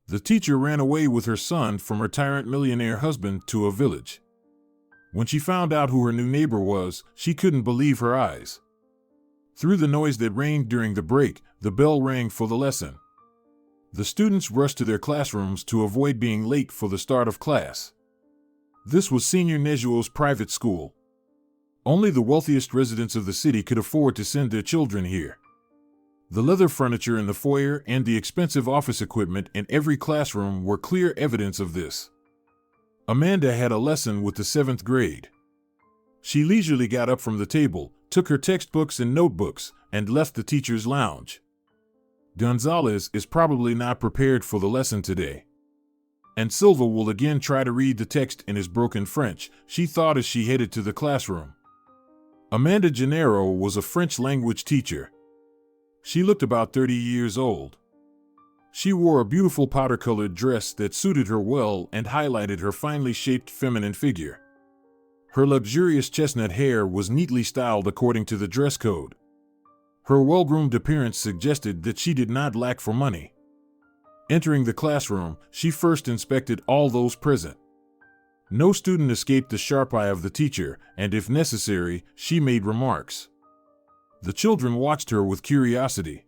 The teacher ran away with her son from her tyrant millionaire husband to a village. When she found out who her new neighbor was, she couldn't believe her eyes. Through the noise that reigned during the break, the bell rang for the lesson. The students rushed to their classrooms to avoid being late for the start of class. This was Senior Nejuo's private school. Only the wealthiest residents of the city could afford to send their children here. The leather furniture in the foyer and the expensive office equipment in every classroom were clear evidence of this. Amanda had a lesson with the 7th grade. She leisurely got up from the table, took her textbooks and notebooks, and left the teacher's lounge. Gonzalez is probably not prepared for the lesson today. And Silva will again try to read the text in his broken French, she thought as she headed to the classroom. Amanda Gennaro was a French language teacher. She looked about 30 years old. She wore a beautiful powder-colored dress that suited her well and highlighted her finely shaped feminine figure. Her luxurious chestnut hair was neatly styled according to the dress code. Her well-groomed appearance suggested that she did not lack for money. Entering the classroom, she first inspected all those present. No student escaped the sharp eye of the teacher, and if necessary, she made remarks. The children watched her with curiosity.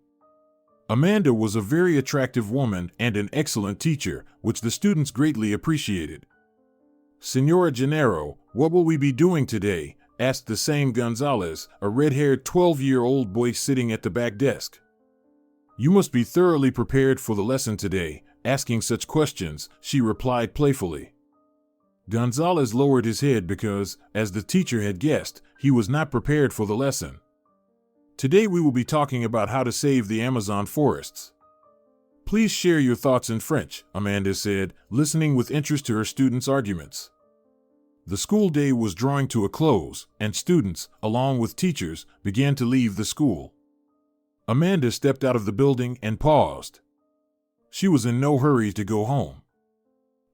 Amanda was a very attractive woman and an excellent teacher, which the students greatly appreciated. "Senora Gennaro, what will we be doing today?" asked the same Gonzalez, a red-haired 12-year-old boy sitting at the back desk. "You must be thoroughly prepared for the lesson today, asking such questions," she replied playfully. Gonzalez lowered his head because, as the teacher had guessed, he was not prepared for the lesson. "Today we will be talking about how to save the Amazon forests." "Please share your thoughts in French," Amanda said, listening with interest to her students' arguments. The school day was drawing to a close, and students, along with teachers, began to leave the school. Amanda stepped out of the building and paused. She was in no hurry to go home.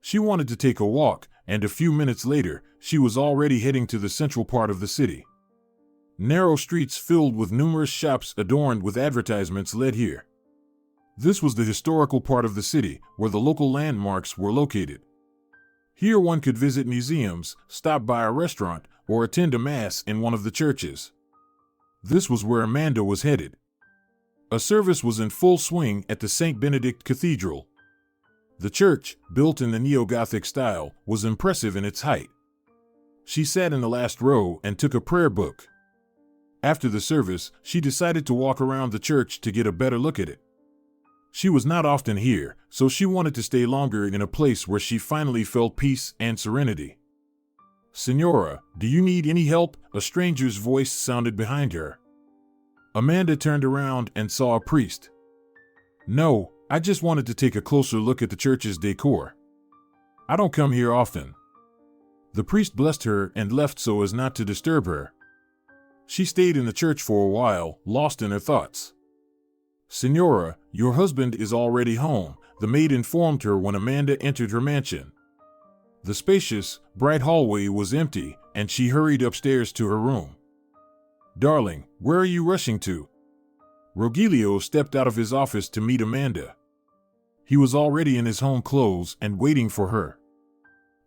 She wanted to take a walk, and a few minutes later, she was already heading to the central part of the city. Narrow streets filled with numerous shops adorned with advertisements led here. This was the historical part of the city, where the local landmarks were located. Here one could visit museums, stop by a restaurant, or attend a mass in one of the churches. This was where Amanda was headed. A service was in full swing at the St. Benedict Cathedral. The church, built in the neo-Gothic style, was impressive in its height. She sat in the last row and took a prayer book. After the service, she decided to walk around the church to get a better look at it. She was not often here, so she wanted to stay longer in a place where she finally felt peace and serenity. "Senora, do you need any help?" a stranger's voice sounded behind her. Amanda turned around and saw a priest. "No, I just wanted to take a closer look at the church's decor. I don't come here often." The priest blessed her and left so as not to disturb her. She stayed in the church for a while, lost in her thoughts. "Senora, your husband is already home," the maid informed her when Amanda entered her mansion. The spacious, bright hallway was empty, and she hurried upstairs to her room. "Darling, where are you rushing to?" Rogelio stepped out of his office to meet Amanda. He was already in his home clothes and waiting for her.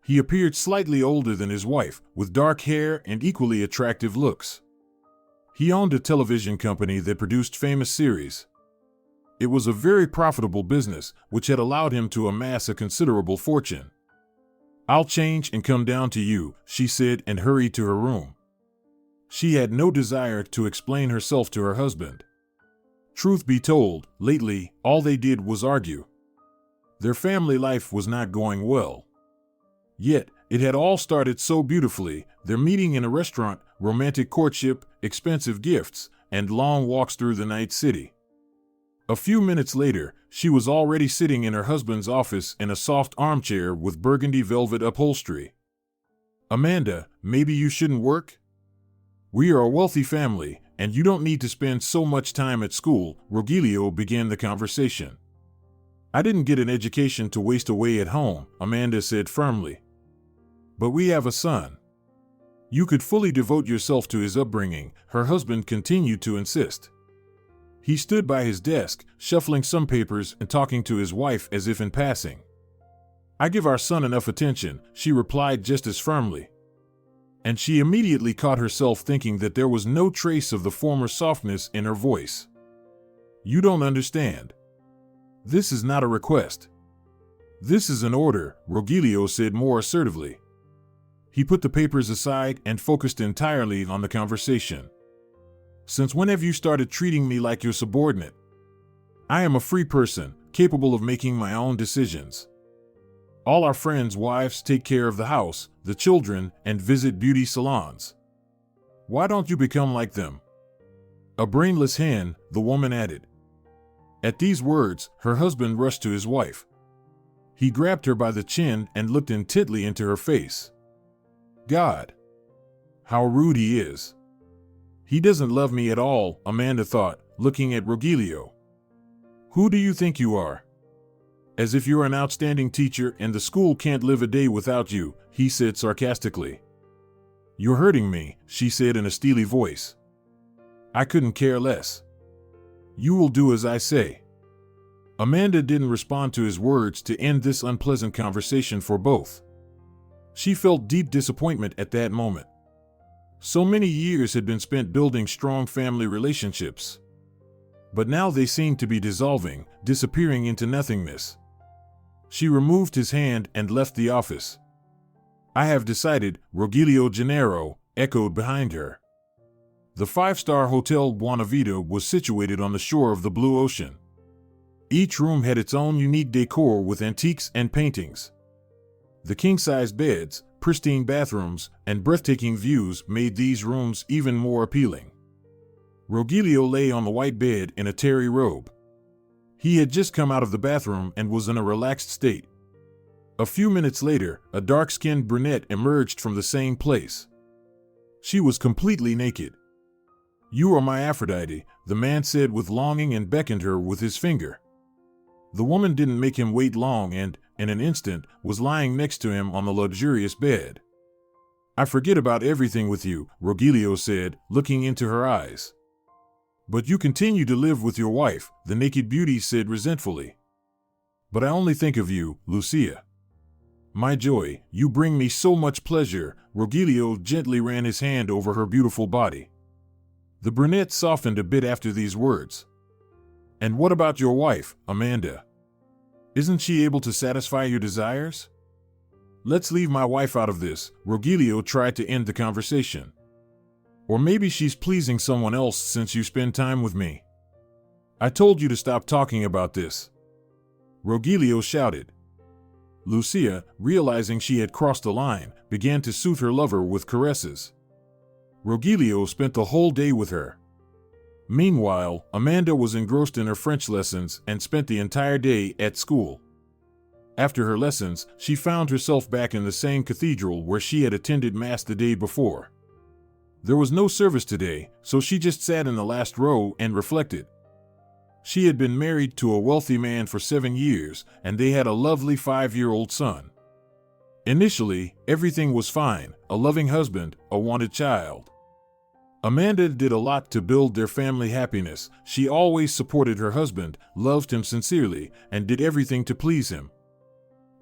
He appeared slightly older than his wife, with dark hair and equally attractive looks. He owned a television company that produced famous series. It was a very profitable business, which had allowed him to amass a considerable fortune. "I'll change and come down to you," she said and hurried to her room. She had no desire to explain herself to her husband. Truth be told, lately, all they did was argue. Their family life was not going well. Yet, it had all started so beautifully, their meeting in a restaurant, romantic courtship, expensive gifts, and long walks through the night city. A few minutes later, she was already sitting in her husband's office in a soft armchair with burgundy velvet upholstery. "Amanda, maybe you shouldn't work? We are a wealthy family, and you don't need to spend so much time at school," Rogelio began the conversation. "I didn't get an education to waste away at home," Amanda said firmly. "But we have a son. You could fully devote yourself to his upbringing," her husband continued to insist. He stood by his desk, shuffling some papers and talking to his wife as if in passing. "I give our son enough attention," she replied just as firmly. And she immediately caught herself thinking that there was no trace of the former softness in her voice. "You don't understand. This is not a request. This is an order," Rogelio said more assertively. He put the papers aside and focused entirely on the conversation. "Since when have you started treating me like your subordinate? I am a free person, capable of making my own decisions. All our friends' wives take care of the house, the children, and visit beauty salons. Why don't you become like them?" "A brainless hen," the woman added. At these words, her husband rushed to his wife. He grabbed her by the chin and looked intently into her face. God, how rude he is. "He doesn't love me at all," Amanda thought, looking at Rogelio. "Who do you think you are? As if you're an outstanding teacher and the school can't live a day without you," he said sarcastically. "You're hurting me," she said in a steely voice. "I couldn't care less. You will do as I say." Amanda didn't respond to his words to end this unpleasant conversation for both. She felt deep disappointment at that moment. So many years had been spent building strong family relationships. But now they seemed to be dissolving, disappearing into nothingness. She removed his hand and left the office. "I have decided," Rogelio Gennaro echoed behind her. The five-star Hotel Buona Vita was situated on the shore of the blue ocean. Each room had its own unique decor with antiques and paintings. The king-sized beds, pristine bathrooms, and breathtaking views made these rooms even more appealing. Rogelio lay on the white bed in a terry robe. He had just come out of the bathroom and was in a relaxed state. A few minutes later, a dark-skinned brunette emerged from the same place. She was completely naked. "You are my Aphrodite," the man said with longing and beckoned her with his finger. The woman didn't make him wait long and, in an instant, was lying next to him on the luxurious bed. "I forget about everything with you," Rogelio said, looking into her eyes. "But you continue to live with your wife," the naked beauty said resentfully. "But I only think of you, Lucia. My joy, you bring me so much pleasure." Rogelio gently ran his hand over her beautiful body. The brunette softened a bit after these words. "And what about your wife, Amanda? Isn't she able to satisfy your desires?" "Let's leave my wife out of this," Rogelio tried to end the conversation. "Or maybe she's pleasing someone else since you spend time with me. I told you to stop talking about this," Rogelio shouted. Lucia, realizing she had crossed the line, began to soothe her lover with caresses. Rogelio spent the whole day with her. Meanwhile, Amanda was engrossed in her French lessons and spent the entire day at school. After her lessons, she found herself back in the same cathedral where she had attended Mass the day before. There was no service today, so she just sat in the last row and reflected. She had been married to a wealthy man for 7 years, and they had a lovely 5-year-old son. Initially, everything was fine: a loving husband, a wanted child. Amanda did a lot to build their family happiness. She always supported her husband, loved him sincerely, and did everything to please him.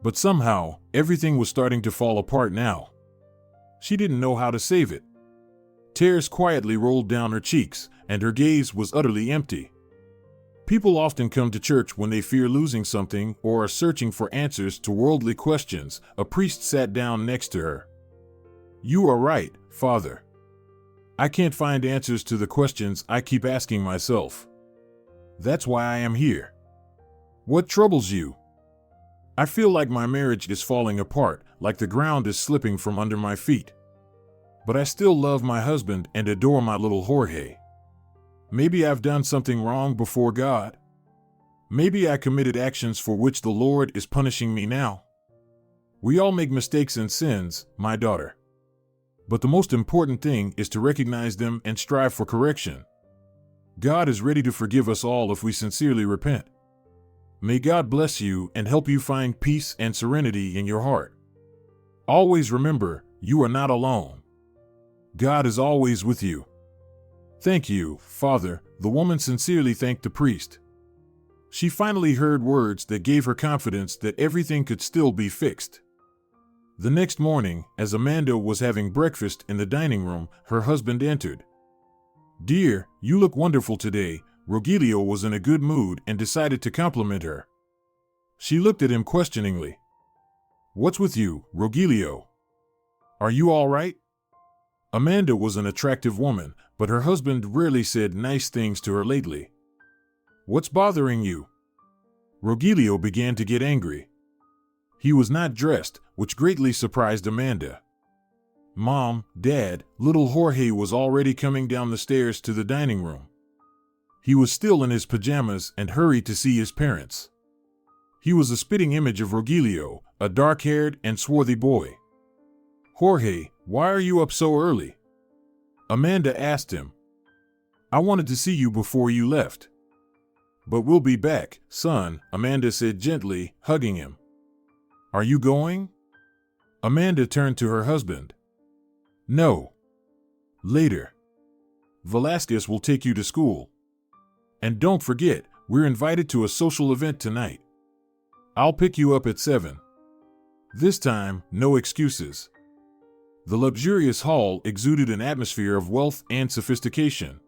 But somehow, everything was starting to fall apart now. She didn't know how to save it. Tears quietly rolled down her cheeks, and her gaze was utterly empty. People often come to church when they fear losing something or are searching for answers to worldly questions. A priest sat down next to her. "You are right, Father. I can't find answers to the questions I keep asking myself. That's why I am here." "What troubles you?" "I feel like my marriage is falling apart, like the ground is slipping from under my feet. But I still love my husband and adore my little Jorge. Maybe I've done something wrong before God. Maybe I committed actions for which the Lord is punishing me now. We all make mistakes and sins, my daughter. But the most important thing is to recognize them and strive for correction. God is ready to forgive us all if we sincerely repent. May God bless you and help you find peace and serenity in your heart. Always remember, you are not alone. God is always with you." "Thank you, Father," The woman sincerely thanked the priest. She finally heard words that gave her confidence that everything could still be fixed. The next morning, as Amanda was having breakfast in the dining room, her husband entered. "Dear, you look wonderful today." Rogelio was in a good mood and decided to compliment her. She looked at him questioningly. "What's with you, Rogelio? Are you all right?" Amanda was an attractive woman, but her husband rarely said nice things to her lately. "What's bothering you?" Rogelio began to get angry. He was not dressed, which greatly surprised Amanda. Mom, Dad, little Jorge was already coming down the stairs to the dining room. He was still in his pajamas and hurried to see his parents. He was a spitting image of Rogelio, a dark-haired and swarthy boy. "Jorge, why are you up so early?" Amanda asked him. "I wanted to see you before you left." "But we'll be back, son," Amanda said gently, hugging him. "Are you going?" Amanda turned to her husband. "No. Later. Velasquez will take you to school. And don't forget, we're invited to a social event tonight. I'll pick you up at 7. This time, no excuses." The luxurious hall exuded an atmosphere of wealth and sophistication.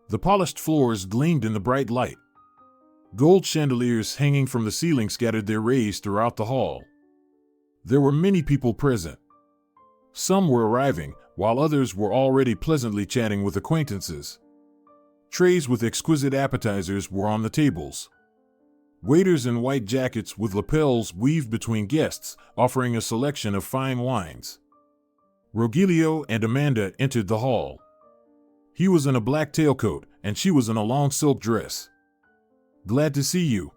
The polished floors gleamed in the bright light. Gold chandeliers hanging from the ceiling scattered their rays throughout the hall. There were many people present. Some were arriving, while others were already pleasantly chatting with acquaintances. Trays with exquisite appetizers were on the tables. Waiters in white jackets with lapels weaved between guests, offering a selection of fine wines. Rogelio and Amanda entered the hall. He was in a black tailcoat, and she was in a long silk dress. "Glad to see you."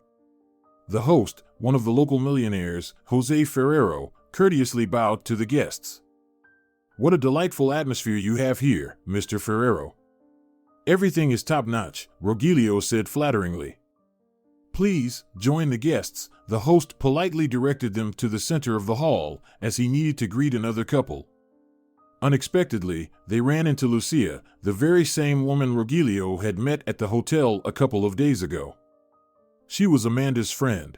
The host, one of the local millionaires, Jose Ferrero, courteously bowed to the guests. "What a delightful atmosphere you have here, Mr. Ferrero." "Everything is top-notch," Rogelio said flatteringly. "Please, join the guests." The host politely directed them to the center of the hall, as he needed to greet another couple. Unexpectedly, they ran into Lucia, the very same woman Rogelio had met at the hotel a couple of days ago. She was Amanda's friend.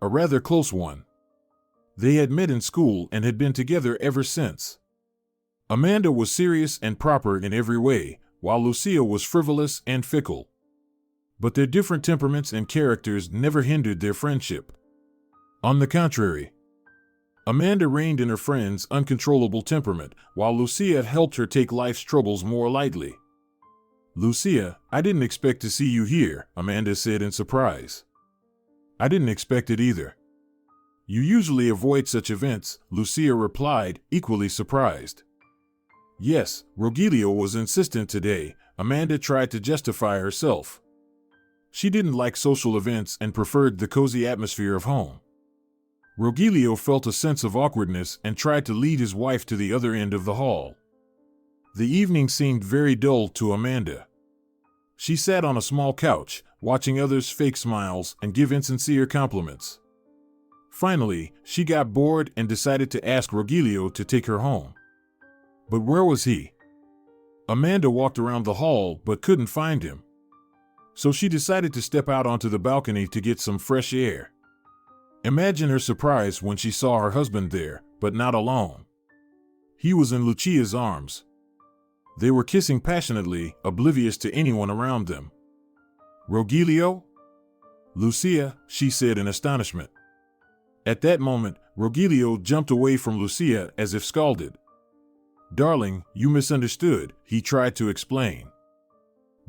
A rather close one. They had met in school and had been together ever since. Amanda was serious and proper in every way, while Lucia was frivolous and fickle. But their different temperaments and characters never hindered their friendship. On the contrary, Amanda reined in her friend's uncontrollable temperament, while Lucia helped her take life's troubles more lightly. "Lucia, I didn't expect to see you here," Amanda said in surprise. "I didn't expect it either." "You usually avoid such events," Lucia replied, equally surprised. "Yes, Rogelio was insistent today," Amanda tried to justify herself. She didn't like social events and preferred the cozy atmosphere of home. Rogelio felt a sense of awkwardness and tried to lead his wife to the other end of the hall. The evening seemed very dull to Amanda. She sat on a small couch, watching others fake smiles and give insincere compliments. Finally, she got bored and decided to ask Rogelio to take her home. But where was he? Amanda walked around the hall but couldn't find him. So she decided to step out onto the balcony to get some fresh air. Imagine her surprise when she saw her husband there, but not alone. He was in Lucia's arms. They were kissing passionately, oblivious to anyone around them. "Rogelio?" "Lucia," she said in astonishment. At that moment, Rogelio jumped away from Lucia as if scalded. "Darling, you misunderstood," he tried to explain.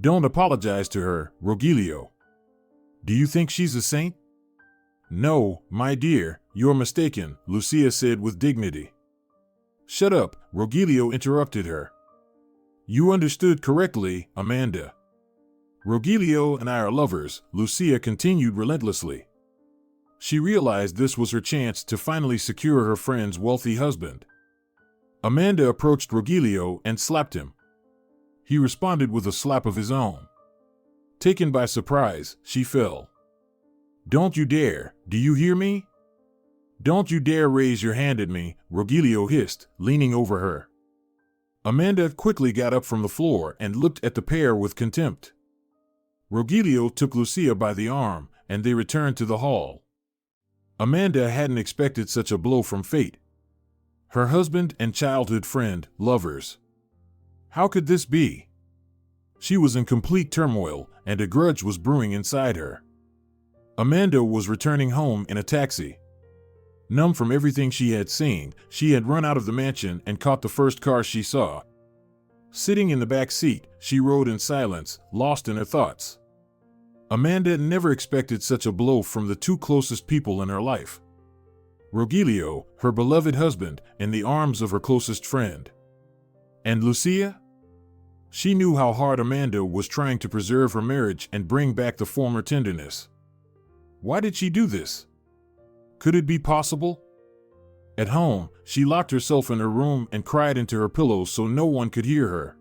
"Don't apologize to her, Rogelio. Do you think she's a saint?" "No, my dear, you're mistaken," Lucia said with dignity. "Shut up," Rogelio interrupted her. "You understood correctly, Amanda. Rogelio and I are lovers," Lucia continued relentlessly. She realized this was her chance to finally secure her friend's wealthy husband. Amanda approached Rogelio and slapped him. He responded with a slap of his own. Taken by surprise, she fell. "Don't you dare, do you hear me? Don't you dare raise your hand at me," Rogelio hissed, leaning over her. Amanda quickly got up from the floor and looked at the pair with contempt. Rogelio took Lucia by the arm, and they returned to the hall. Amanda hadn't expected such a blow from fate. Her husband and childhood friend, lovers. How could this be? She was in complete turmoil, and a grudge was brewing inside her. Amanda was returning home in a taxi. Numb from everything she had seen, she had run out of the mansion and caught the first car she saw. Sitting in the back seat, she rode in silence, lost in her thoughts. Amanda never expected such a blow from the two closest people in her life. Rogelio, her beloved husband, in the arms of her closest friend. And Lucia? She knew how hard Amanda was trying to preserve her marriage and bring back the former tenderness. Why did she do this? Could it be possible? At home, she locked herself in her room and cried into her pillows so no one could hear her.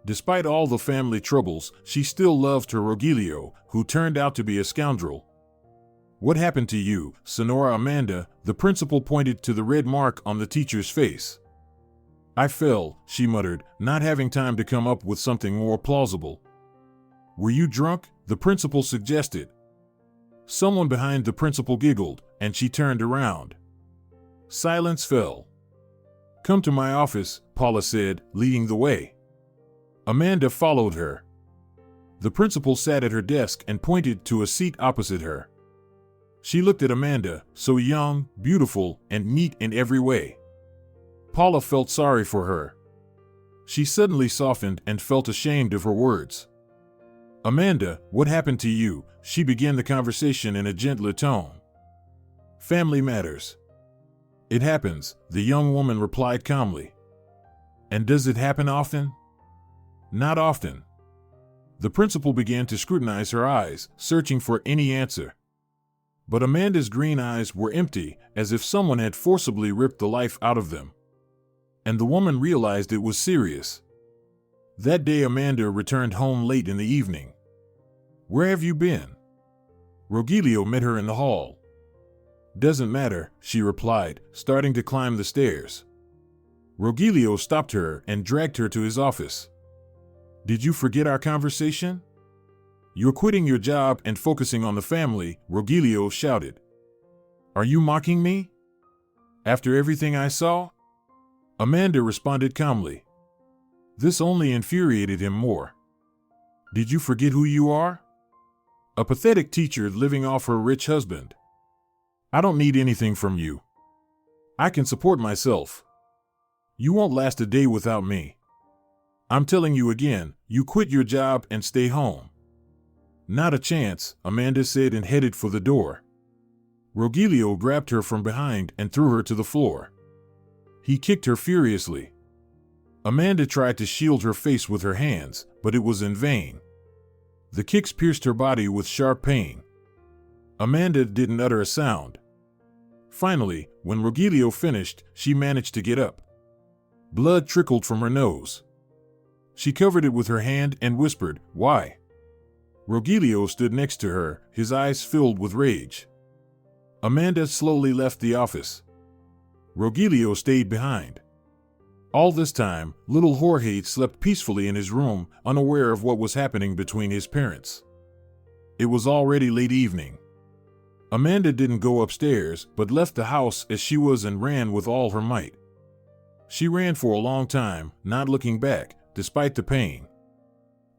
Despite all the family troubles, she still loved her Rogelio, who turned out to be a scoundrel. What happened to you, Sonora Amanda? The principal pointed to the red mark on the teacher's face. I fell, she muttered, not having time to come up with something more plausible. Were you drunk? The principal suggested. Someone behind the principal giggled, and she turned around. Silence fell. Come to my office, Paula said, leading the way. Amanda followed her. The principal sat at her desk and pointed to a seat opposite her. She looked at Amanda, so young, beautiful, and neat in every way. Paula felt sorry for her. She suddenly softened and felt ashamed of her words. Amanda, what happened to you? She began the conversation in a gentler tone. Family matters. It happens, the young woman replied calmly. And does it happen often? Not often. The principal began to scrutinize her eyes, searching for any answer. But Amanda's green eyes were empty, as if someone had forcibly ripped the life out of them. And the woman realized it was serious. That day Amanda returned home late in the evening. Where have you been? Rogelio met her in the hall. Doesn't matter, she replied, starting to climb the stairs. Rogelio stopped her and dragged her to his office. Did you forget our conversation? You're quitting your job and focusing on the family, Rogelio shouted. Are you mocking me? After everything I saw? Amanda responded calmly. This only infuriated him more. Did you forget who you are? A pathetic teacher living off her rich husband. I don't need anything from you. I can support myself. You won't last a day without me. I'm telling you again, you quit your job and stay home. Not a chance, Amanda said and headed for the door. Rogelio grabbed her from behind and threw her to the floor. He kicked her furiously. Amanda tried to shield her face with her hands, but it was in vain. The kicks pierced her body with sharp pain. Amanda didn't utter a sound. Finally, when Rogelio finished, she managed to get up. Blood trickled from her nose. She covered it with her hand and whispered, Why? Rogelio stood next to her, his eyes filled with rage. Amanda slowly left the office. Rogelio stayed behind. All this time, little Jorge slept peacefully in his room, unaware of what was happening between his parents. It was already late evening. Amanda didn't go upstairs, but left the house as she was and ran with all her might. She ran for a long time, not looking back, despite the pain.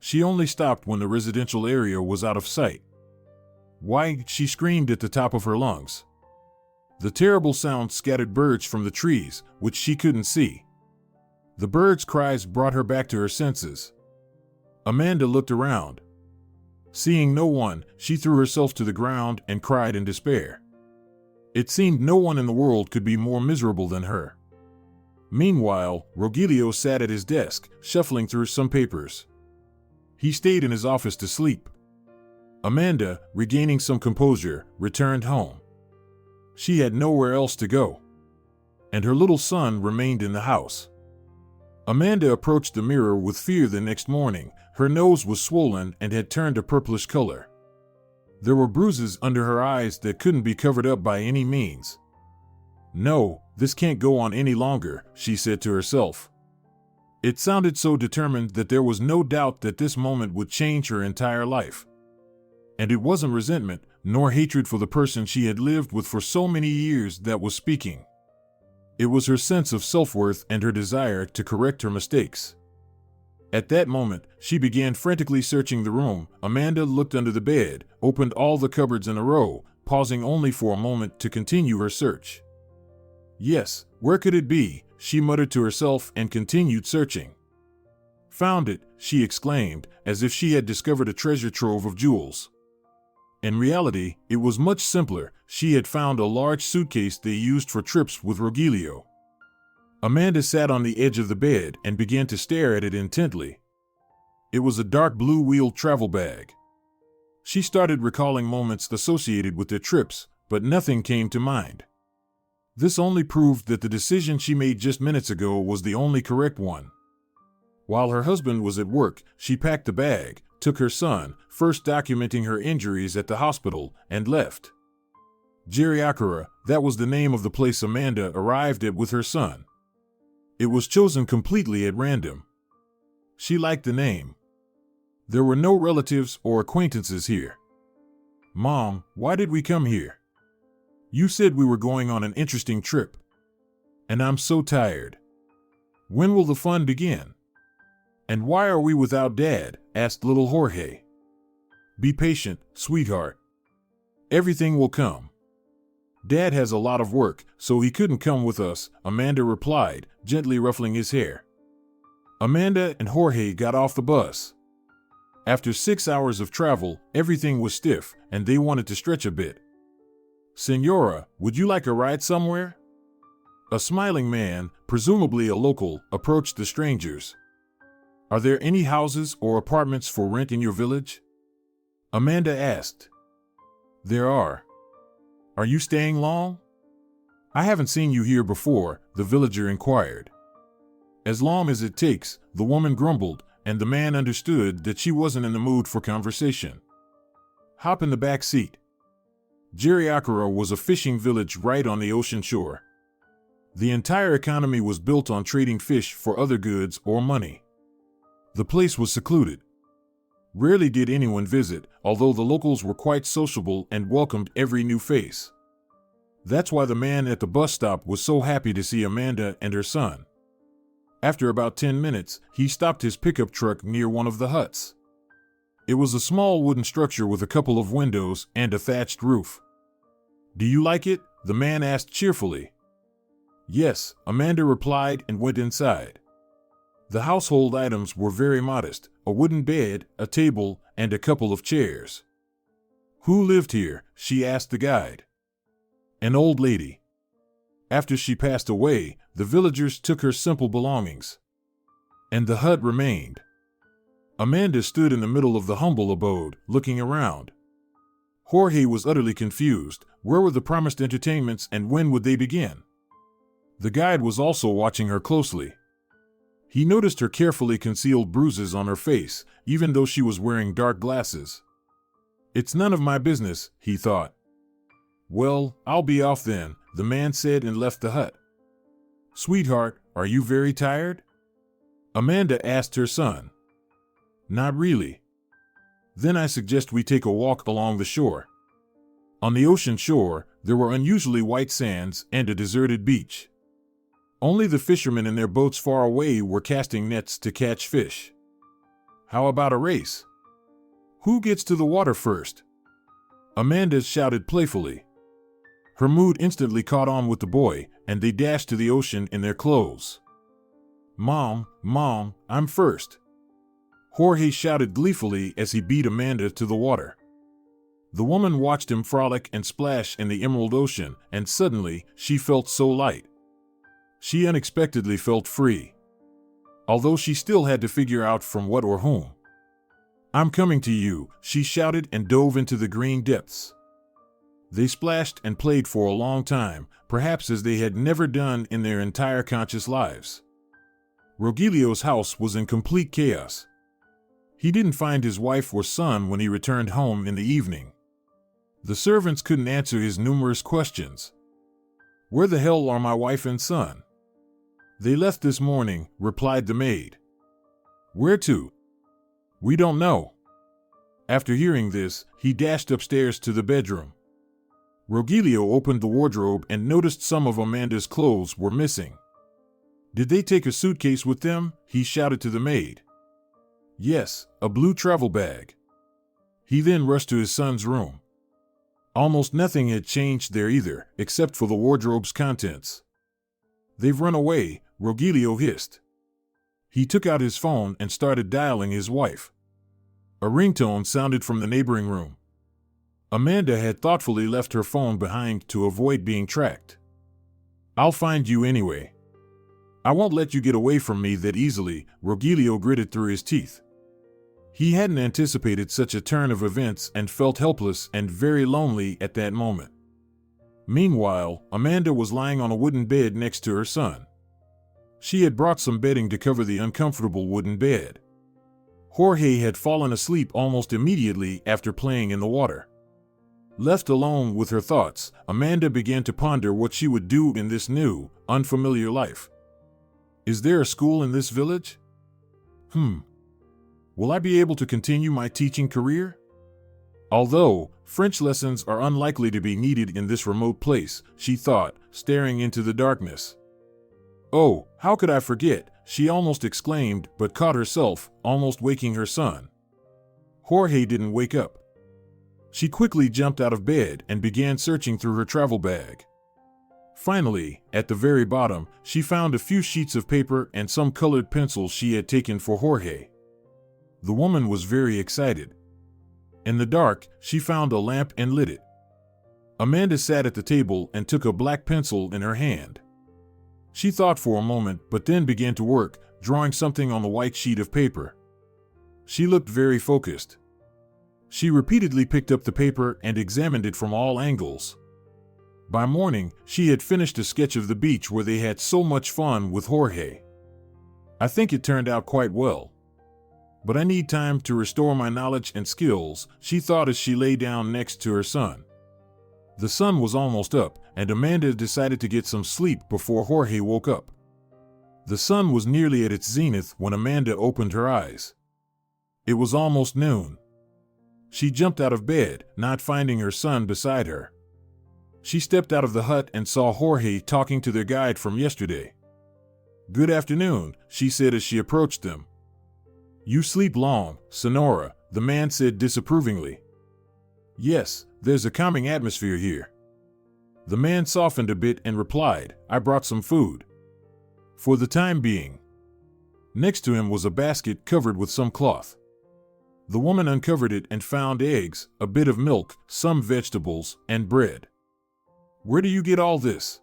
She only stopped when the residential area was out of sight. Why? She screamed at the top of her lungs. The terrible sound scattered birds from the trees, which she couldn't see. The birds' cries brought her back to her senses. Amanda looked around. Seeing no one, she threw herself to the ground and cried in despair. It seemed no one in the world could be more miserable than her. Meanwhile, Rogelio sat at his desk, shuffling through some papers. He stayed in his office to sleep. Amanda, regaining some composure, returned home. She had nowhere else to go. And her little son remained in the house. Amanda approached the mirror with fear the next morning. Her nose was swollen and had turned a purplish color. There were bruises under her eyes that couldn't be covered up by any means. No, this can't go on any longer, she said to herself. It sounded so determined that there was no doubt that this moment would change her entire life. And it wasn't resentment, nor hatred for the person she had lived with for so many years that was speaking. It was her sense of self-worth and her desire to correct her mistakes. At that moment, she began frantically searching the room. Amanda looked under the bed, opened all the cupboards in a row, pausing only for a moment to continue her search. Yes, where could it be? She muttered to herself and continued searching. Found it, she exclaimed, as if she had discovered a treasure trove of jewels. In reality, it was much simpler. She had found a large suitcase they used for trips with Rogelio. Amanda sat on the edge of the bed and began to stare at it intently. It was a dark blue wheeled travel bag. She started recalling moments associated with their trips, but nothing came to mind. This only proved that the decision she made just minutes ago was the only correct one. While her husband was at work, she packed the bag, took her son, first documenting her injuries at the hospital, and left. Geriakura, that was the name of the place Amanda arrived at with her son. It was chosen completely at random. She liked the name. There were no relatives or acquaintances here. Mom, why did we come here? You said we were going on an interesting trip. And I'm so tired. When will the fun begin? And why are we without Dad? Asked little Jorge. Be patient, sweetheart. Everything will come. Dad has a lot of work, so he couldn't come with us, Amanda replied, gently ruffling his hair. Amanda and Jorge got off the bus. After 6 hours of travel, everything was stiff, and they wanted to stretch a bit. Senora, would you like a ride somewhere? A smiling man, presumably a local, approached the strangers. Are there any houses or apartments for rent in your village? Amanda asked. There are. Are you staying long? I haven't seen you here before, the villager inquired. As long as it takes, the woman grumbled, and the man understood that she wasn't in the mood for conversation. Hop in the back seat. Geriakura was a fishing village right on the ocean shore. The entire economy was built on trading fish for other goods or money. The place was secluded. Rarely did anyone visit, although the locals were quite sociable and welcomed every new face. That's why the man at the bus stop was so happy to see Amanda and her son. After about 10 minutes, he stopped his pickup truck near one of the huts. It was a small wooden structure with a couple of windows and a thatched roof. Do you like it? The man asked cheerfully. Yes, Amanda replied and went inside. The household items were very modest, a wooden bed, a table, and a couple of chairs. Who lived here? She asked the guide. An old lady. After she passed away, the villagers took her simple belongings. And the hut remained. Amanda stood in the middle of the humble abode, looking around. Jorge was utterly confused. Where were the promised entertainments and when would they begin? The guide was also watching her closely. He noticed her carefully concealed bruises on her face, even though she was wearing dark glasses. It's none of my business, he thought. Well, I'll be off then, the man said and left the hut. Sweetheart, are you very tired? Amanda asked her son. Not really. Then I suggest we take a walk along the shore. On the ocean shore, there were unusually white sands and a deserted beach. Only the fishermen in their boats far away were casting nets to catch fish. How about a race? Who gets to the water first? Amanda shouted playfully. Her mood instantly caught on with the boy, and they dashed to the ocean in their clothes. Mom, I'm first. Jorge shouted gleefully as he beat Amanda to the water. The woman watched him frolic and splash in the emerald ocean, and suddenly, she felt so light. She unexpectedly felt free. Although she still had to figure out from what or whom. I'm coming to you, she shouted and dove into the green depths. They splashed and played for a long time, perhaps as they had never done in their entire conscious lives. Rogelio's house was in complete chaos. He didn't find his wife or son when he returned home in the evening. The servants couldn't answer his numerous questions. Where the hell are my wife and son? They left this morning, replied the maid. Where to? We don't know. After hearing this, he dashed upstairs to the bedroom. Rogelio opened the wardrobe and noticed some of Amanda's clothes were missing. Did they take a suitcase with them? He shouted to the maid. Yes, a blue travel bag. He then rushed to his son's room. Almost nothing had changed there either, except for the wardrobe's contents. They've run away, Rogelio hissed. He took out his phone and started dialing his wife. A ringtone sounded from the neighboring room. Amanda had thoughtfully left her phone behind to avoid being tracked. I'll find you anyway. I won't let you get away from me that easily, Rogelio gritted through his teeth. He hadn't anticipated such a turn of events and felt helpless and very lonely at that moment. Meanwhile, Amanda was lying on a wooden bed next to her son. She had brought some bedding to cover the uncomfortable wooden bed. Jorge had fallen asleep almost immediately after playing in the water. Left alone with her thoughts, Amanda began to ponder what she would do in this new, unfamiliar life. Is there a school in this village? Will I be able to continue my teaching career? Although French lessons are unlikely to be needed in this remote place, she thought, staring into the darkness. Oh, how could I forget? She almost exclaimed, but caught herself, almost waking her son. Jorge didn't wake up. She quickly jumped out of bed and began searching through her travel bag. Finally, at the very bottom, she found a few sheets of paper and some colored pencils she had taken for Jorge. The woman was very excited. In the dark, she found a lamp and lit it. Amanda sat at the table and took a black pencil in her hand. She thought for a moment, but then began to work, drawing something on the white sheet of paper. She looked very focused. She repeatedly picked up the paper and examined it from all angles. By morning, she had finished a sketch of the beach where they had so much fun with Jorge. I think it turned out quite well. But I need time to restore my knowledge and skills, she thought as she lay down next to her son. The sun was almost up, and Amanda decided to get some sleep before Jorge woke up. The sun was nearly at its zenith when Amanda opened her eyes. It was almost noon. She jumped out of bed, not finding her son beside her. She stepped out of the hut and saw Jorge talking to their guide from yesterday. Good afternoon, she said as she approached them. You sleep long, Sonora, the man said disapprovingly. Yes, there's a calming atmosphere here. The man softened a bit and replied, I brought some food. For the time being. Next to him was a basket covered with some cloth. The woman uncovered it and found eggs, a bit of milk, some vegetables, and bread. Where do you get all this?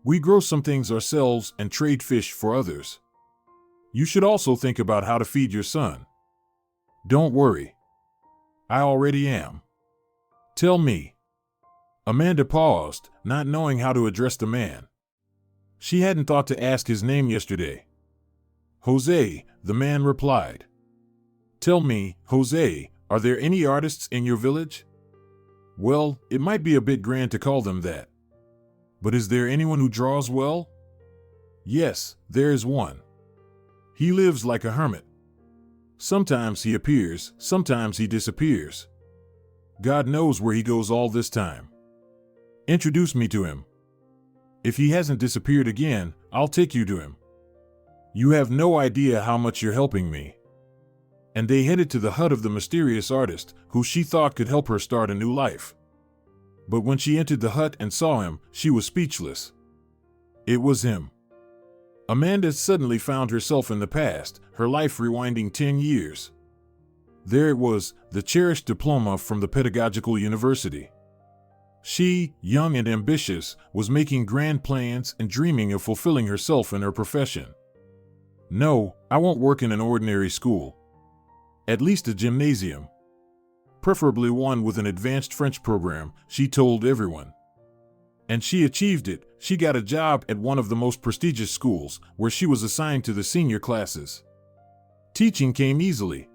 We grow some things ourselves and trade fish for others. You should also think about how to feed your son. Don't worry. I already am. Tell me. Amanda paused, not knowing how to address the man. She hadn't thought to ask his name yesterday. Jose, the man replied. Tell me, Jose, are there any artists in your village? Well, it might be a bit grand to call them that. But is there anyone who draws well? Yes, there is one. He lives like a hermit. Sometimes he appears, sometimes he disappears. God knows where he goes all this time. Introduce me to him. If he hasn't disappeared again, I'll take you to him. You have no idea how much you're helping me. And they headed to the hut of the mysterious artist, who she thought could help her start a new life. But when she entered the hut and saw him, she was speechless. It was him. Amanda suddenly found herself in the past, her life rewinding 10 years. There it was, the cherished diploma from the pedagogical university. She, young and ambitious, was making grand plans and dreaming of fulfilling herself in her profession. No, I won't work in an ordinary school. At least a gymnasium. Preferably one with an advanced French program, she told everyone. And she achieved it. She got a job at one of the most prestigious schools, where she was assigned to the senior classes. Teaching came easily.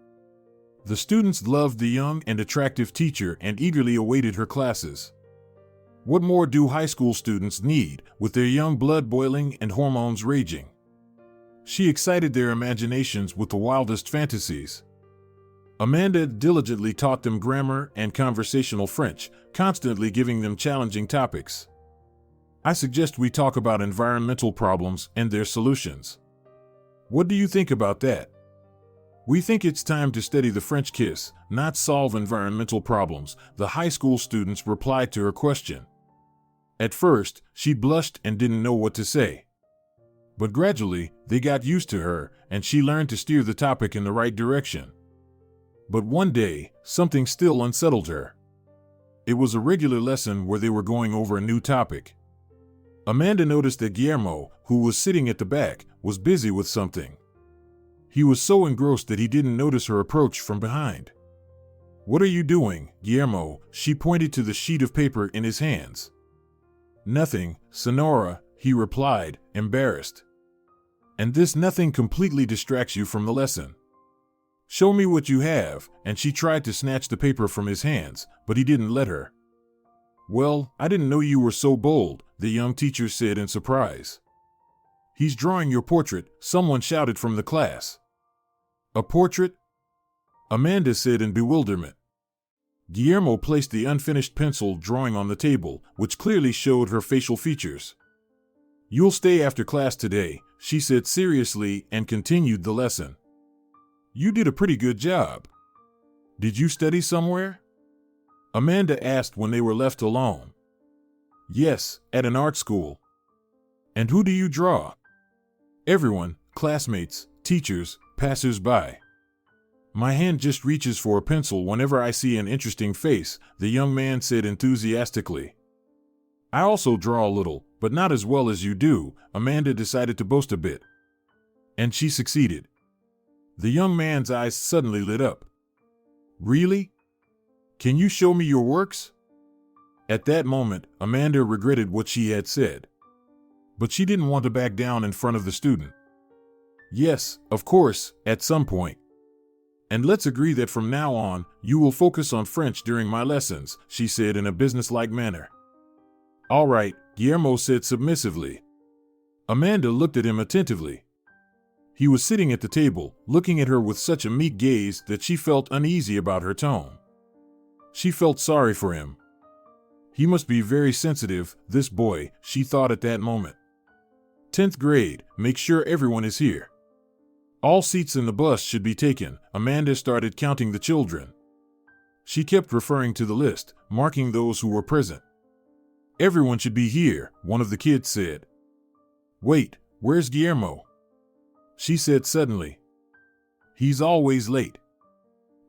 The students loved the young and attractive teacher and eagerly awaited her classes. What more do high school students need, with their young blood boiling and hormones raging? She excited their imaginations with the wildest fantasies. Amanda diligently taught them grammar and conversational French, constantly giving them challenging topics. I suggest we talk about environmental problems and their solutions. What do you think about that? We think it's time to study the French kiss, not solve environmental problems, the high school students replied to her question. At first, she blushed and didn't know what to say. But gradually, they got used to her, and she learned to steer the topic in the right direction. But one day, something still unsettled her. It was a regular lesson where they were going over a new topic. Amanda noticed that Guillermo, who was sitting at the back, was busy with something. He was so engrossed that he didn't notice her approach from behind. "What are you doing, Guillermo?" She pointed to the sheet of paper in his hands. "Nothing, Sonora," he replied, embarrassed. "And this nothing completely distracts you from the lesson. Show me what you have," and she tried to snatch the paper from his hands, but he didn't let her. "Well, I didn't know you were so bold," the young teacher said in surprise. "He's drawing your portrait," someone shouted from the class. "A portrait?" Amanda said in bewilderment. Guillermo placed the unfinished pencil drawing on the table, which clearly showed her facial features. "You'll stay after class today," she said seriously and continued the lesson. "You did a pretty good job. Did you study somewhere?" Amanda asked when they were left alone. "Yes, at an art school." "And who do you draw?" "Everyone, classmates, teachers, passers-by. My hand just reaches for a pencil whenever I see an interesting face," the young man said enthusiastically. "I also draw a little, but not as well as you do," Amanda decided to boast a bit. And she succeeded. The young man's eyes suddenly lit up. "Really? Can you show me your works?" At that moment, Amanda regretted what she had said. But she didn't want to back down in front of the student. "Yes, of course, at some point. And let's agree that from now on, you will focus on French during my lessons," she said in a businesslike manner. "All right," Guillermo said submissively. Amanda looked at him attentively. He was sitting at the table, looking at her with such a meek gaze that she felt uneasy about her tone. She felt sorry for him. He must be very sensitive, this boy, she thought at that moment. 10th grade, make sure everyone is here. All seats in the bus should be taken. Amanda started counting the children. She kept referring to the list, marking those who were present. "Everyone should be here," one of the kids said. "Wait, where's Guillermo?" she said suddenly. "He's always late.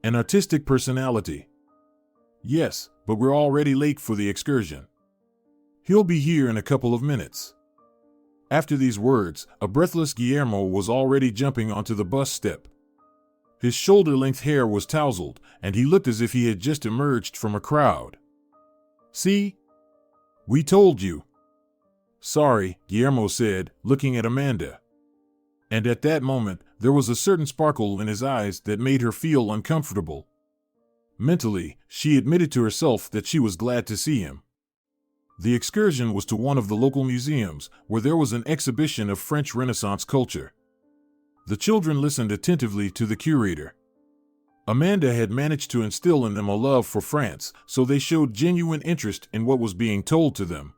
An artistic personality." "Yes, but we're already late for the excursion. He'll be here in a couple of minutes." After these words, a breathless Guillermo was already jumping onto the bus step. His shoulder-length hair was tousled, and he looked as if he had just emerged from a crowd. "See? We told you." "Sorry," Guillermo said, looking at Amanda. And at that moment, there was a certain sparkle in his eyes that made her feel uncomfortable. Mentally, she admitted to herself that she was glad to see him. The excursion was to one of the local museums, where there was an exhibition of French Renaissance culture. The children listened attentively to the curator. Amanda had managed to instill in them a love for France, so they showed genuine interest in what was being told to them.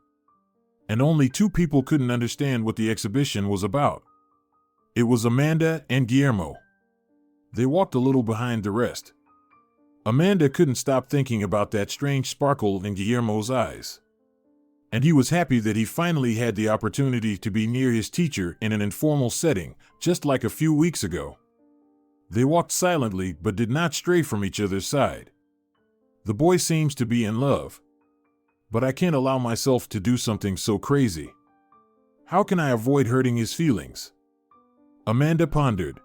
And only two people couldn't understand what the exhibition was about. It was Amanda and Guillermo. They walked a little behind the rest. Amanda couldn't stop thinking about that strange sparkle in Guillermo's eyes. And he was happy that he finally had the opportunity to be near his teacher in an informal setting, just like a few weeks ago. They walked silently but did not stray from each other's side. "The boy seems to be in love. But I can't allow myself to do something so crazy. How can I avoid hurting his feelings?" Amanda pondered.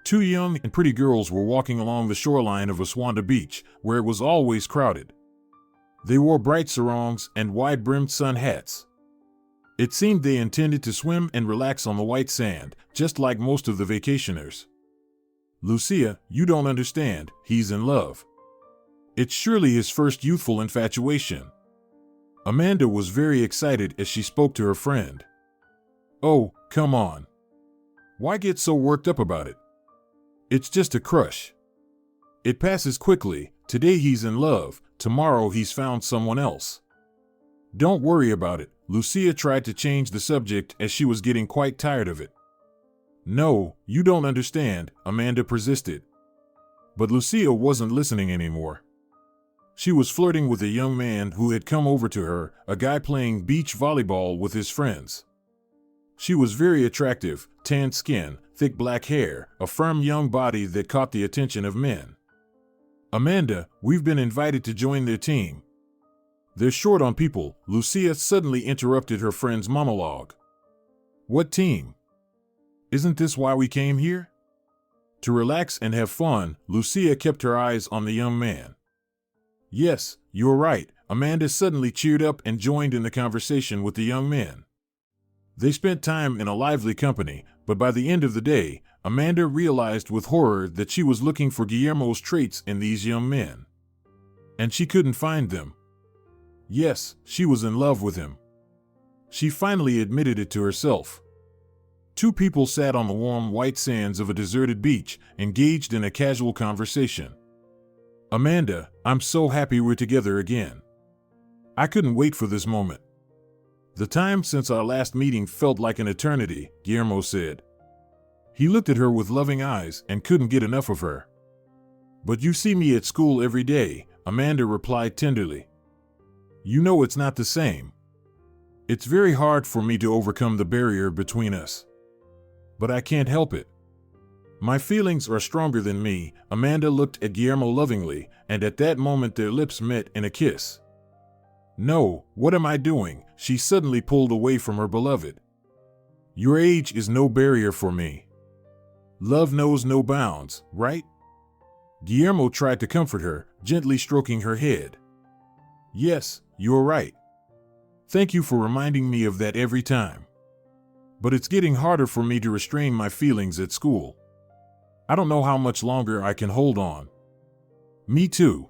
Two young and pretty girls were walking along the shoreline of Aswanda Beach, where it was always crowded. They wore bright sarongs and wide-brimmed sun hats. It seemed they intended to swim and relax on the white sand, just like most of the vacationers. "Lucia, you don't understand, he's in love. It's surely his first youthful infatuation." Amanda was very excited as she spoke to her friend. "Oh, come on. Why get so worked up about it? It's just a crush. It passes quickly. Today he's in love, tomorrow he's found someone else. Don't worry about it." Lucia tried to change the subject as she was getting quite tired of it. "No, you don't understand," Amanda persisted. But Lucia wasn't listening anymore. She was flirting with a young man who had come over to her, a guy playing beach volleyball with his friends. She was very attractive, tanned skin, thick black hair, a firm young body that caught the attention of men. "Amanda, we've been invited to join their team." "They're short on people," Lucia suddenly interrupted her friend's monologue. "What team? Isn't this why we came here?" To relax and have fun, Lucia kept her eyes on the young man. "Yes, you're right." Amanda suddenly cheered up and joined in the conversation with the young men. They spent time in a lively company, but by the end of the day, Amanda realized with horror that she was looking for Guillermo's traits in these young men. And she couldn't find them. Yes, she was in love with him. She finally admitted it to herself. Two people sat on the warm white sands of a deserted beach, engaged in a casual conversation. "Amanda, I'm so happy we're together again. I couldn't wait for this moment. The time since our last meeting felt like an eternity," Guillermo said. He looked at her with loving eyes and couldn't get enough of her. "But you see me at school every day," Amanda replied tenderly. "You know it's not the same. It's very hard for me to overcome the barrier between us. But I can't help it. My feelings are stronger than me." Amanda looked at Guillermo lovingly, and at that moment their lips met in a kiss. "No, what am I doing?" She suddenly pulled away from her beloved. "Your age is no barrier for me. Love knows no bounds, right?" Guillermo tried to comfort her, gently stroking her head. "Yes, you're right. Thank you for reminding me of that every time. But it's getting harder for me to restrain my feelings at school. I don't know how much longer I can hold on." "Me too."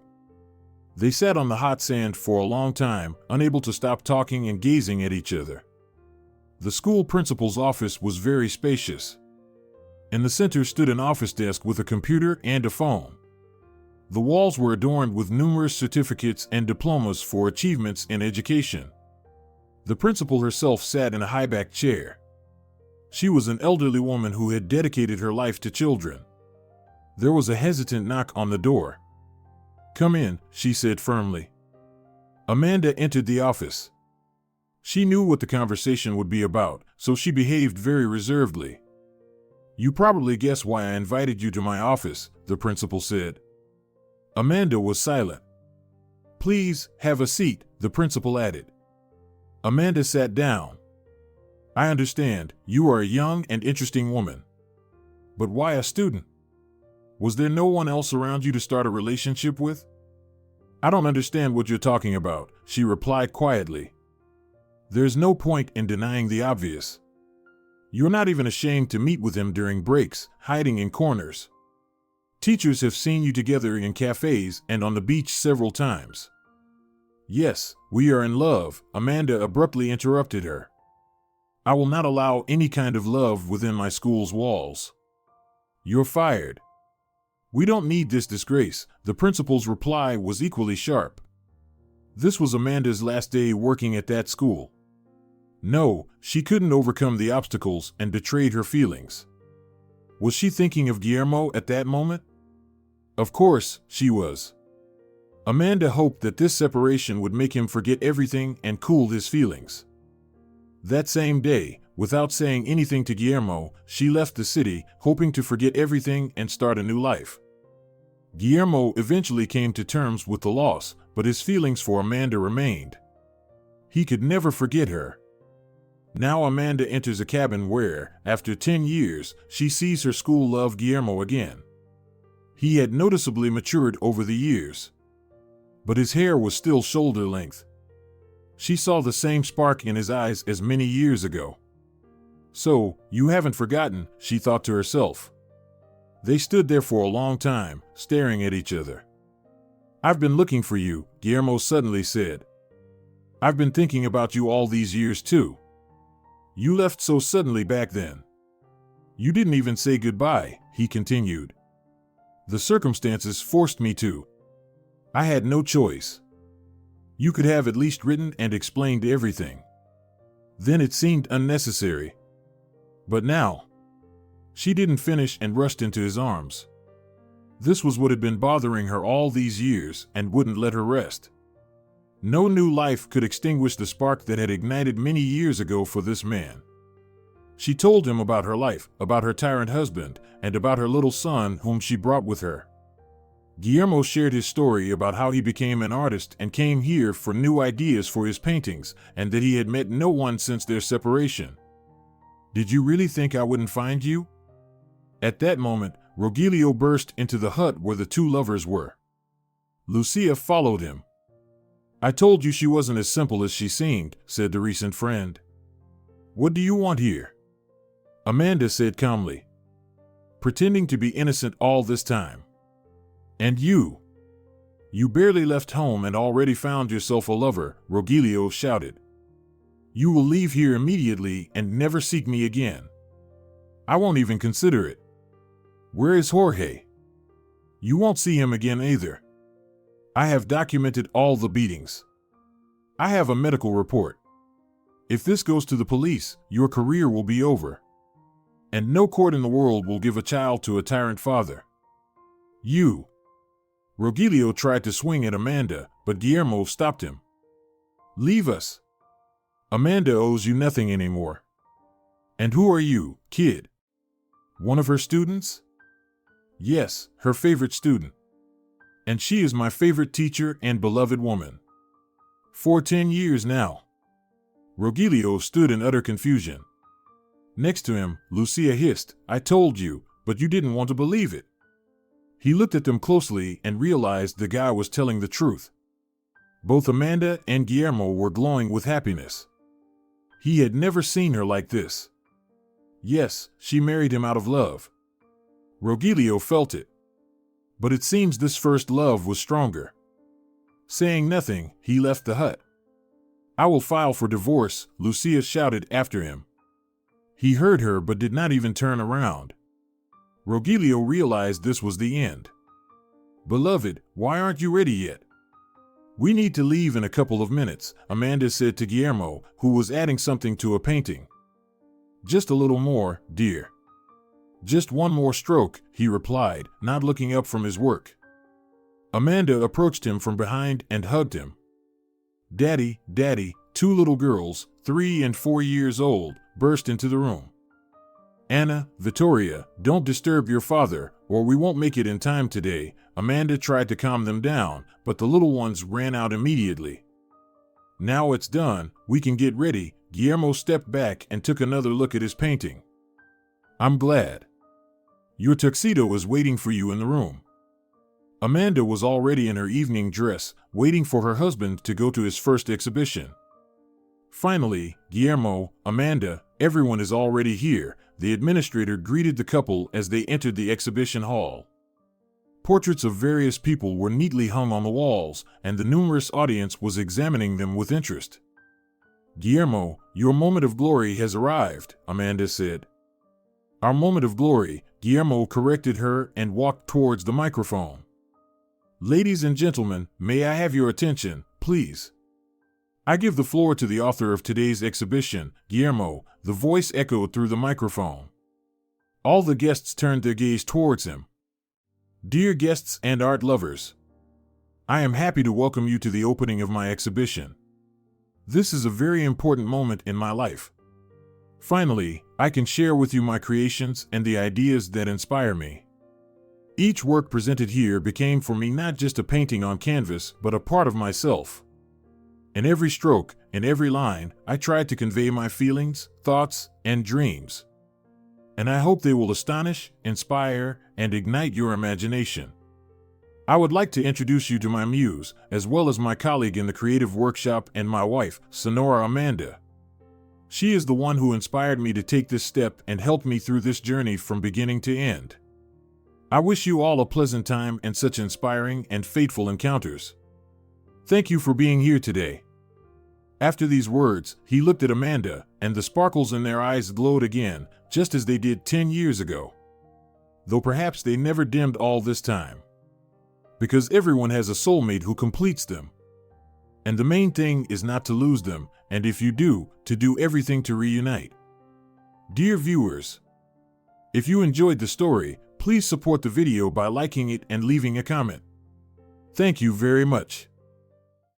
They sat on the hot sand for a long time, unable to stop talking and gazing at each other. The school principal's office was very spacious. In the center stood an office desk with a computer and a phone. The walls were adorned with numerous certificates and diplomas for achievements in education. The principal herself sat in a high-backed chair. She was an elderly woman who had dedicated her life to children. There was a hesitant knock on the door. "Come in," she said firmly. Amanda entered the office. She knew what the conversation would be about, so she behaved very reservedly. "You probably guess why I invited you to my office," the principal said. Amanda was silent. "Please, have a seat," the principal added. Amanda sat down. "I understand, you are a young and interesting woman. But why a student? Was there no one else around you to start a relationship with?" "I don't understand what you're talking about," she replied quietly. "There's no point in denying the obvious. You're not even ashamed to meet with him during breaks, hiding in corners. Teachers have seen you together in cafes and on the beach several times." "Yes, we are in love," Amanda abruptly interrupted her. "I will not allow any kind of love within my school's walls. You're fired." "We don't need this disgrace," the principal's reply was equally sharp. This was Amanda's last day working at that school. No, she couldn't overcome the obstacles and betrayed her feelings. Was she thinking of Guillermo at that moment? Of course, she was. Amanda hoped that this separation would make him forget everything and cool his feelings. That same day, without saying anything to Guillermo, she left the city, hoping to forget everything and start a new life. Guillermo eventually came to terms with the loss, but his feelings for Amanda remained. He could never forget her. Now Amanda enters a cabin where, after 10 years, she sees her school love Guillermo again. He had noticeably matured over the years. But his hair was still shoulder length. She saw the same spark in his eyes as many years ago. "So, you haven't forgotten," she thought to herself. They stood there for a long time, staring at each other. "I've been looking for you," Guillermo suddenly said. I've been thinking about you all these years too. You left so suddenly back then. You didn't even say goodbye," he continued. "The circumstances forced me to. I had no choice. You could have at least written and explained everything. Then it seemed unnecessary. But now." She didn't finish and rushed into his arms. This was what had been bothering her all these years and wouldn't let her rest. No new life could extinguish the spark that had ignited many years ago for this man. She told him about her life, about her tyrant husband, and about her little son whom she brought with her. Guillermo shared his story about how he became an artist and came here for new ideas for his paintings, and that he had met no one since their separation. "Did you really think I wouldn't find you?" At that moment, Rogelio burst into the hut where the two lovers were. Lucia followed him. "I told you she wasn't as simple as she seemed," said the recent friend. "What do you want here?" Amanda said calmly. "Pretending to be innocent all this time. And you? You barely left home and already found yourself a lover," Rogelio shouted. "You will leave here immediately and never seek me again. I won't even consider it. Where is Jorge? You won't see him again either. I have documented all the beatings. I have a medical report. If this goes to the police, your career will be over. And no court in the world will give a child to a tyrant father. You." Rogelio tried to swing at Amanda, but Guillermo stopped him. "Leave us. Amanda owes you nothing anymore. And who are you, kid? One of her students?" "Yes, her favorite student. And she is my favorite teacher and beloved woman. For 10 years now." Rogelio stood in utter confusion. Next to him, Lucia hissed, "I told you, but you didn't want to believe it." He looked at them closely and realized the guy was telling the truth. Both Amanda and Guillermo were glowing with happiness. He had never seen her like this. Yes, she married him out of love. Rogelio felt it. But it seems this first love was stronger. Saying nothing, he left the hut. "I will file for divorce," Lucia shouted after him. He heard her but did not even turn around. Rogelio realized this was the end. "Beloved, why aren't you ready yet?" "We need to leave in a couple of minutes," Amanda said to Guillermo, who was adding something to a painting. "Just a little more, dear." "Just one more stroke," he replied, not looking up from his work. Amanda approached him from behind and hugged him. "Daddy, Daddy," two little girls, 3 and 4 years old, burst into the room. "Anna, Vittoria, don't disturb your father, or we won't make it in time today." Amanda tried to calm them down, but the little ones ran out immediately. "Now it's done, we can get ready." Guillermo stepped back and took another look at his painting. "I'm glad. Your tuxedo is waiting for you in the room." Amanda was already in her evening dress, waiting for her husband to go to his first exhibition. Finally, Guillermo, Amanda, everyone is already here. The administrator greeted the couple as they entered the exhibition hall. Portraits of various people were neatly hung on the walls, and the numerous audience was examining them with interest. "Guillermo, your moment of glory has arrived," Amanda said. "Our moment of glory," Guillermo corrected her and walked towards the microphone. "Ladies and gentlemen, may I have your attention, please? I give the floor to the author of today's exhibition, Guillermo." The voice echoed through the microphone. All the guests turned their gaze towards him. "Dear guests and art lovers, I am happy to welcome you to the opening of my exhibition. This is a very important moment in my life. Finally, I can share with you my creations and the ideas that inspire me. Each work presented here became for me not just a painting on canvas, but a part of myself. In every stroke, in every line, I tried to convey my feelings, thoughts, and dreams. And I hope they will astonish, inspire, and ignite your imagination. I would like to introduce you to my muse, as well as my colleague in the creative workshop and my wife, Sonora Amanda. She is the one who inspired me to take this step and helped me through this journey from beginning to end. I wish you all a pleasant time and such inspiring and fateful encounters. Thank you for being here today. After these words, he looked at Amanda, and the sparkles in their eyes glowed again, just as they did 10 years ago. Though perhaps they never dimmed all this time. Because everyone has a soulmate who completes them. And the main thing is not to lose them, and if you do, to do everything to reunite. Dear viewers, if you enjoyed the story, please support the video by liking it and leaving a comment. Thank you very much.